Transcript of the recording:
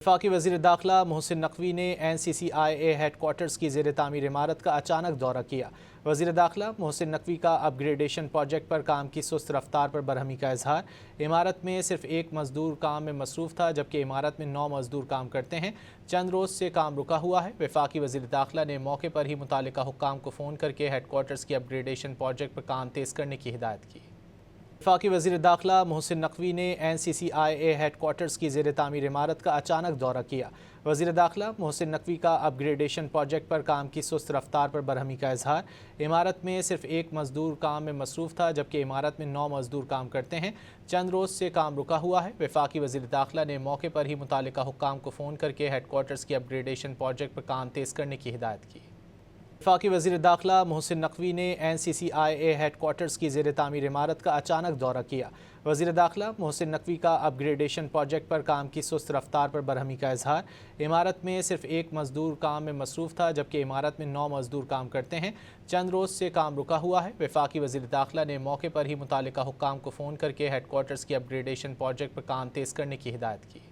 वफाकी वज़ीर दाखिला मोहसिन नकवी ने NCCIA हेड क्वार्टर्स की ज़ेर तामीर इमारत का अचानक दौरा किया। वज़ीर दाखिला मोहसिन नकवी का अपग्रेडेशन प्रोजेक्ट पर काम की सुस्त रफ्तार पर बरहमी का इजहार। इमारत में सिर्फ एक मजदूर काम में मसरूफ़ था, जबकि इमारत में 9 मजदूर काम करते हैं। चंद रोज़ से काम रुका हुआ है। वफाकी वज़ीर दाखिला ने मौके पर ही मुतालिका हुक्काम को फ़ोन करके हेड क्वार्टर्स की अपग्रेडेशन प्रोजेक्ट पर काम तेज़ करने की हिदायत की। वफाकी वज़ीर दाखिला मोहसिन नकवी ने NCCIA हेड क्वार्टर्स की ज़ेर तामीर इमारत का अचानक दौरा किया। वज़ीर दाखिला मोहसिन नकवी का अपग्रेडेशन प्रोजेक्ट पर काम की सुस्त रफ्तार पर बरहमी का इजहार। इमारत में सिर्फ एक मजदूर काम में मसरूफ़ था, जबकि इमारत में 9 मजदूर काम करते हैं। चंद रोज़ से काम रुका हुआ है। वफाकी वज़ीर दाखिला ने मौके पर ही मुतालिका हुक्काम को फ़ोन करके हेड क्वार्टर्स की अपग्रेडेशन प्रोजेक्ट पर काम तेज़ करने की हिदायत की। वफाकी वज़ीर दाखिला मोहसिन नकवी ने NCCIA हेड क्वार्टर्स की ज़ेर तामीर इमारत का अचानक दौरा किया। वज़ीर दाखिला मोहसिन नकवी का अपग्रेडेशन प्रोजेक्ट पर काम की सुस्त रफ्तार पर बरहमी का इजहार। इमारत में सिर्फ एक मजदूर काम में मसरूफ़ था, जबकि इमारत में 9 मजदूर काम करते हैं। चंद रोज़ से काम रुका हुआ है। वफाकी वज़ीर दाखिला ने मौके पर ही मुतालिका हुक्काम को फ़ोन करके हेड क्वार्टर्स की अपग्रेडेशन प्रोजेक्ट पर काम तेज़ करने की हिदायत की।